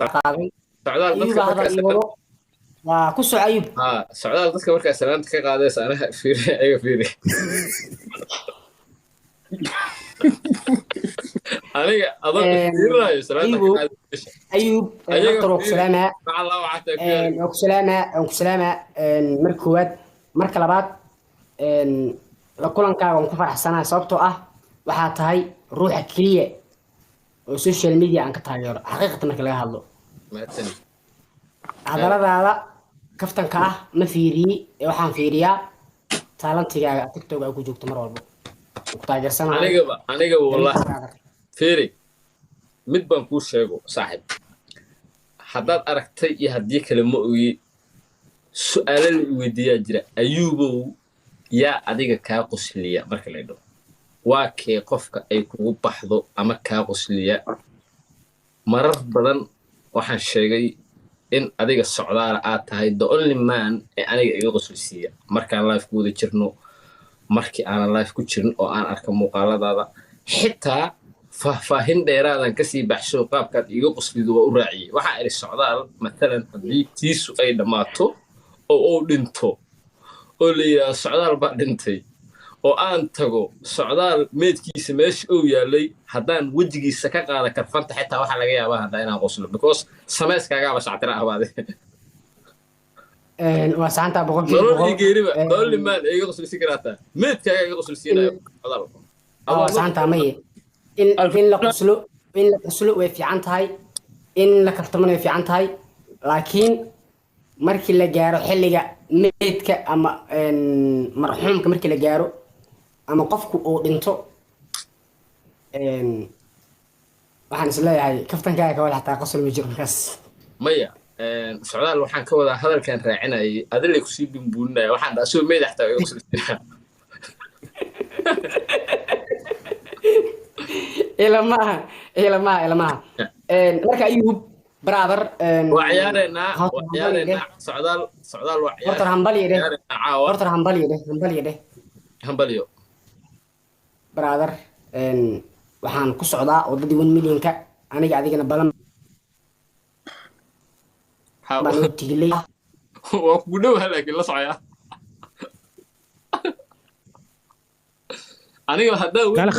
qaaday socdaal ayuu dadka baa hadal markaa ii wado waa ku soo ayub socdaal dadka markaa salaanta ka qaadaysa anaha fiiri ayaga fiiri aniga adoo fiirinayo salaanta ka qaadaysa ayub doctor oo salaama maca Allah waxa taa fiiri oo salaama marka koowaad marka labaad la kulankaaga aan ku faraxsanahay sababtoo ah waxaa tahay ruuxa kaliya oo social media aan ka taageero xaqiiqatan marka laga hadlo mahadsan hadaladaada kaftanka ah ma fiiriyi waxaan fiiriyaa taalantigaaga tiktok ay ku joogto mar walba ku taageersanahay aniga wallahi fiiri mid baan kuu sheego saaxiib haddaad aragtay iyo haddii kale ma ogi su'aalo la weydiiyaa jira ayuubow yaa adiga kaa qosliya marka la dhaho waa kee qofka ay kugu baxdo ama kaa qosliya marar badan waxaan sheegay in adiga socdaala aad tahay the only man ee aniga iga qoslisiiya markaan live ku wada jirno markii aanan live ku jirin oo aan arka muuqaaladaada xitaa faahfaahin dheeraadan kasii baxsho qaabkaad iga qoslido waa u raaciyey waxaa idhi socdaal matalan haddii tiisu ay dhammaato oo uu dhinto oo la yidhaahdo socdaal baa dhintay oo aan tago socdaal meedkiisa meesha uu yaalay haddaan wejigiisa ka qaada karfanta xitaa waxaa laga yaabaa haddaa inaan qoslo because samayskaagaaba shactira ahbaade waa saanta nolol ii geeriba only man iga qoslisi karaataa meedkaaga iga qoslisiinayo socdaal waa saanta maye in la qoslo way fiican tahay in la kaftamana way fiican tahay laakiin markii la gaaro xilliga meedka ama marxuumka markii la gaaro ama qofku uu dhinto waxaan is leeyahay kaftankaaga ka wada xataa qosol ma jiro markaas maya socdaal waxaan ka wadaa hadalkan raacinayay adilay kusii bumbuulinaya waxaan dhaa soo meedax taa iga qoslisinaa ilamaha marka ayuub brother waa ciyaareynaa socdaal waa horta hambalyo dheh hambalyo brother waxaan ku socdaa wadadii 1 milyanka aniga adigana badan baan u tigilay waa kugu dhowaha laakiin la socaya aniga haddaa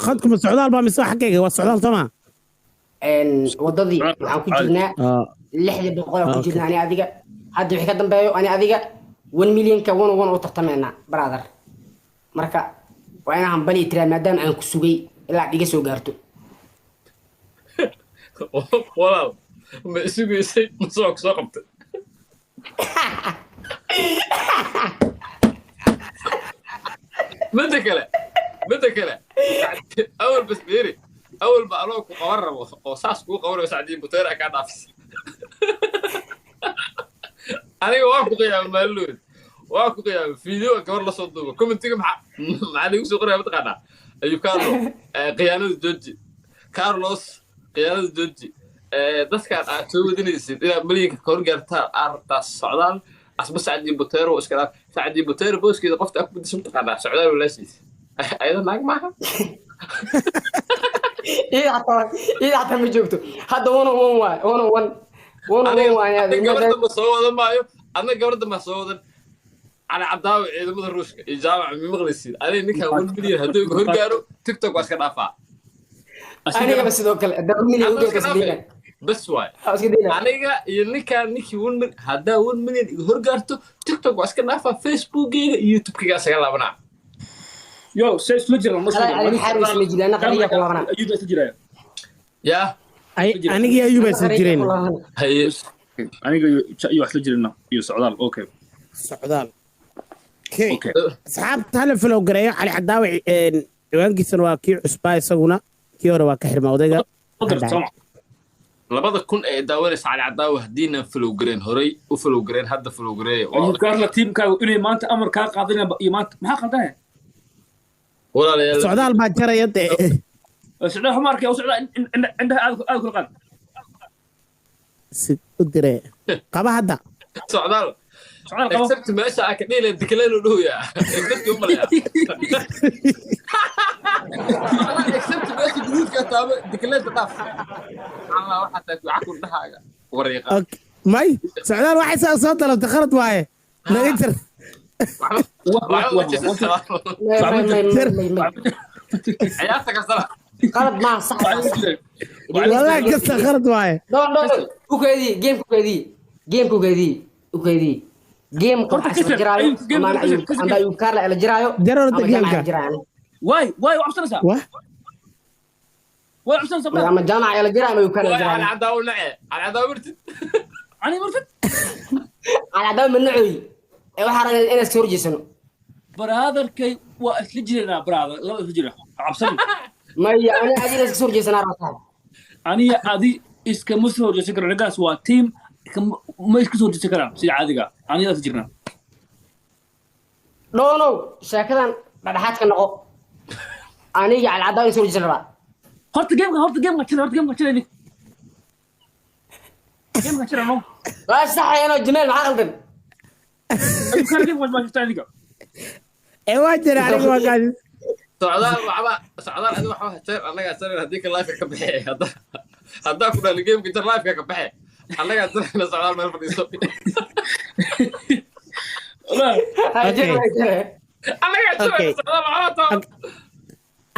khadkuma socdaal baa mise xaggayga waa socdaal soma wadadii waxaan ku jirnaa 600 ku jirnaa ani adiga hadda wixii ka dambeeyo ani adiga 1 milyanka 1 u tartameynaa brother marka waa inaan hambali tiraa maadaama aan ku sugay ilaa dhiga soo gaarto walaal ma isugaysay ma soo qabtay midda kale awal bas beeri awal ba aloo ku qaban rabo oo saas kuu qabanayo sacdiin buteera kaa dhaafis aniga waa ku qiyaama maallood waa ku qiyaama fiideo gabar la soo duubo commentiga maxaa liigu soo qoraya mataqaanaa ayuu kaarlo khiyaanada jooji carlos khiyaanada jooji dadkaan aad soo wadinaysid inaad milyanka ka horgaartaa aad rabtaa socdaal asba sacdiin buteero iska dhaaf sacdiin buteero booskeeda qofta aku bedesho mataqaanaa socdaal walaashiis ayada naag maaha ida xataa ma joogto hadda gabadha ma soo wadan maayo adna gabadha ma soo wadan على عداوة إذا مدة روش إجابة مغلسين أنا نكها 1 مليون هدوء هرجارو تيك توك واسكت أفا أنا بس دوكل دبل مليون هدوء كسبينا بس واي أنا ينكها نكي 1 مليون هدا 1 مليون هرجارتو تيك توك واسكت أفا فيسبوك يوتيوب كذا سجلا بنا يو سيس لجرا مصر أنا حارس لجرا أنا قرية كلا بنا أيوة سجرا يا أنا جي أيوة سجرين هاي أنا جي واحد سجرنا يو سعدال أوكي سعدال اوكي اصحاب هلا فلو قريه علي عداوي ciwaankiisana waa kii cusbaa isaguna kii hore waa ka xirma odayga labada kun ee daawanaysa cali cadaawi hadiina flow gareen horay u flow gareen hadda flow gareey waa gaarla teamkaagu inay maanta amar ka qaadanayaan iyo maanta maxaa qaldanay walaalayaal socdaal baa jaraya socdaal xumaarkii oo socdaal indaha aad kula qad si u dire qaba hadda socdaal except meesha aka dhile dikaleelo dhooya except uma leeyahay except meesha جديد كتاب دكلات ضاف الله حتى عكون دحاجه وريقه اوكي ماي سعدان واحد صوت لو تخرط وايه لا انت عيالتك الصراحه qalad maaha sax والله قصة خرط وايه ukeedii geemkukeedii geemka jiraayo amba ayuu kaarla ela jiraayo جرورة جيمكا واي وعبسنا سا واه وعبسنا سا ama jaamac ela jiraayo ama ayuu kaarla على jiraayo عداو نعي على عداو مرتد أنا مرتد alcadaab manacoy ee waxaa rabaa inaan iska horjeesano برادر كي وأسلجنا برادر لا أسلجنا عبسنا maya ani adina iska horjeesanaa rabtaa أنا أدي إسك مسلو جالس كنا نجاس وتيم ما إسكسو جالس كنا سيد عادية أنا لا أسلجنا dhoonow sheekadan dhadhaxaad ka noqo aniga alcadaab in iska horjeesan rabaa هرت جيم كتير ليك جيم كتير نو waa saxayeenoo jimeel maxaa qaldan كان جيم ما شفت ليك ايه واجر عليك ما قال سعدان وعبا سعدان هذا waxa jeer anaga sarin hadii ka live ka bixay hada ku dhalin game ka live ka baxay anaga sarin sacdaan meel fadhiiso لا anaga sarin sacdaan waxa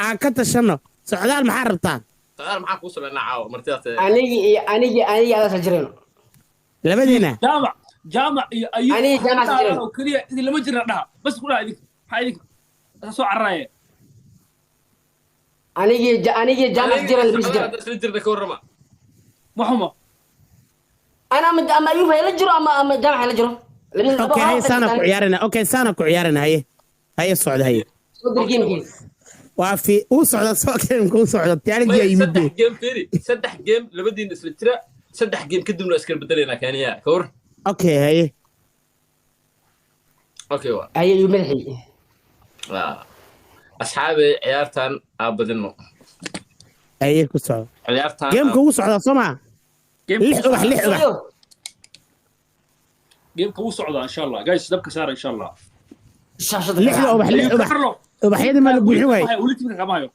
aan ka tashano socdaal maxaa rabtaan sacdaan maxaa ku sameynaa caawa martidaas anigi adaa jirayno labadiina جامع أيوب أنا جامع سجل. وكلية إذا لما جرى لها بس كلها هذيك سو عراية anigi jaamac jiran bis jira isla jirna ka warrama محمد ana ama ayuub hayla jiro ama jaamac hayla jiro اوكي هاي سانا ku ciyaarana اوكي سانا ku ciyaarana haye socda haye sodor geemkiis waa fi uu socda soo keen ku socda taariikhda yimid saddex game firi saddex game labadiin isla jira saddex game kadibna iska bedelayna kaaniya ka war اوكي haye okay waa ayay ayuu madaxii asxaabi ciyaartan abadino haye ku socda ciyaartan geemka uu socda soma lix ubax جيم كوس عضا إن شاء الله جايز دبك سار إن شاء الله shaashada lix ubax ubaxyada ma la buuxin waaye وليت منك كمان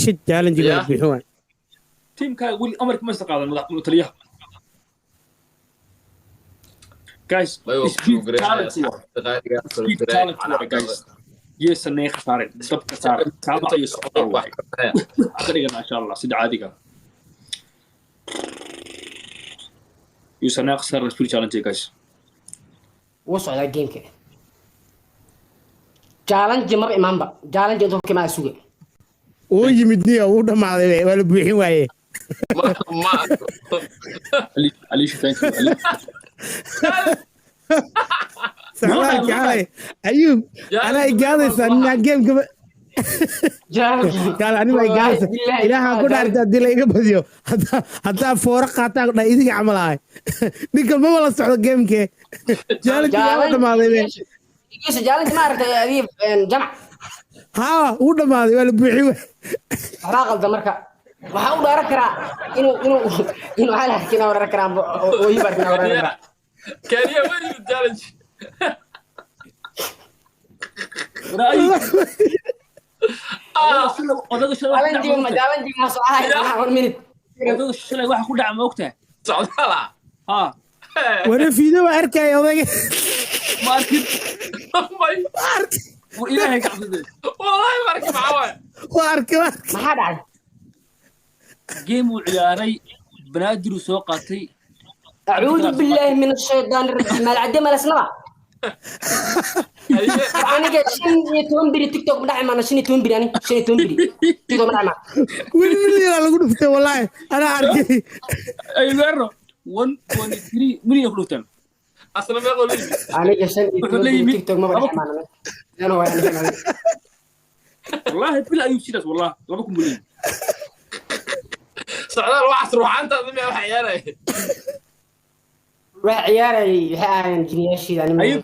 shit challenge ma la buuxin waaye تيم كاي ولي أمريكا ما استقال من تليه جايز سبيد تالنت جايز يس النيخ صار دبك صار تابع يسقط واحد أخرجنا إن شاء الله سيد عادي يوسف صار سبيد تالنت جايز wuu socdaa geemka challenge mar imaanba challenge intuu ka suga uu yimid niyo uu dhamaaday waa la buuxin waaye ma عليش ثانك يو سلام عليك ايوب انا اجازه ان جيم challenge قال انا ما اجازه الها ku dhaarta dil iga badiyo hada foora qaata dha idiga camalaay ninka ma wala socdo geemke challenge yaa dhamaaday yes challenge ma aragtay adiib jamac ha uu dhamaaday waa la buuxin waxaa qaldan marka waxaa u dhaaran karaa inuu halakina warar karaan oo yibarkina warar karaa kaaniya wari challenge رأيي challenge ma soo ahay one minute الشلة واحد كل عام وقته socdaala ها wana fiido waa arkay odayga ما أركب may وإلهي قاعد wallahi marka maxaa waa arkay maxaa dhacay جيم وعياري بنادر وسوقاتي أعوذ بالله من الشيطان الرجيم العدم الأسنى أنا قاعد شنو تنبري تيك توك بدعم أنا شنو تنبري أنا شنو تنبري تيك توك بدعم wiil milyan lagu dhuftay wallahi ana arkay أي غيره 1.3 مليون فلوتين asna meeqo leeyahay أنا قاعد شنو تنبري تيك توك ما بدعم أنا هو أنا والله بلا أي شيء والله لا بكون مليون socdaal waxaas ruuxaanta adima wax ciyaaraya وعياري هاي جنياشي يعني أيوب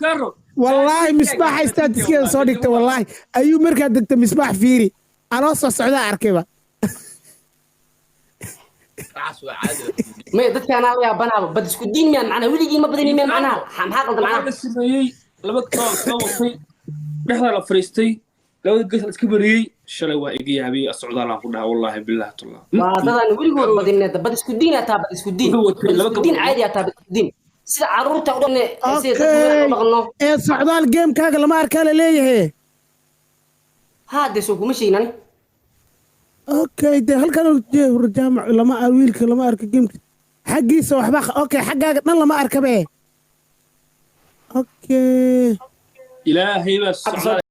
كارو والله مصباح استاتيكيدا soo dhigtay wallahi ayuu markaa degtay misbaax fiiri anoo soo socda arkayba waxaas waa caadi ما يدك أنا يا بنا بدس كدين من معنا ولي ما بدني من معنا حق قد معنا السمايي لبك طاق صوتي نحن الفريستي لو قلت الكبري shalay waa iga yaabay asocdaalaan ku dhaha wallahi billahi tullah وهذا وليقول بدين بدي سكودين أتابع سكودين سكودين عادي أتابع سكودين سيد عروت تقولون اوكي سعدال جيم كاغا لما اركا ليه هذا سوق مشي ناني اوكي ده هل كانوا الجامع لما ويلك لما اركا جيم حقيسه وحبا اوكي حقاك دن لما اركبه اوكي ilaahay baa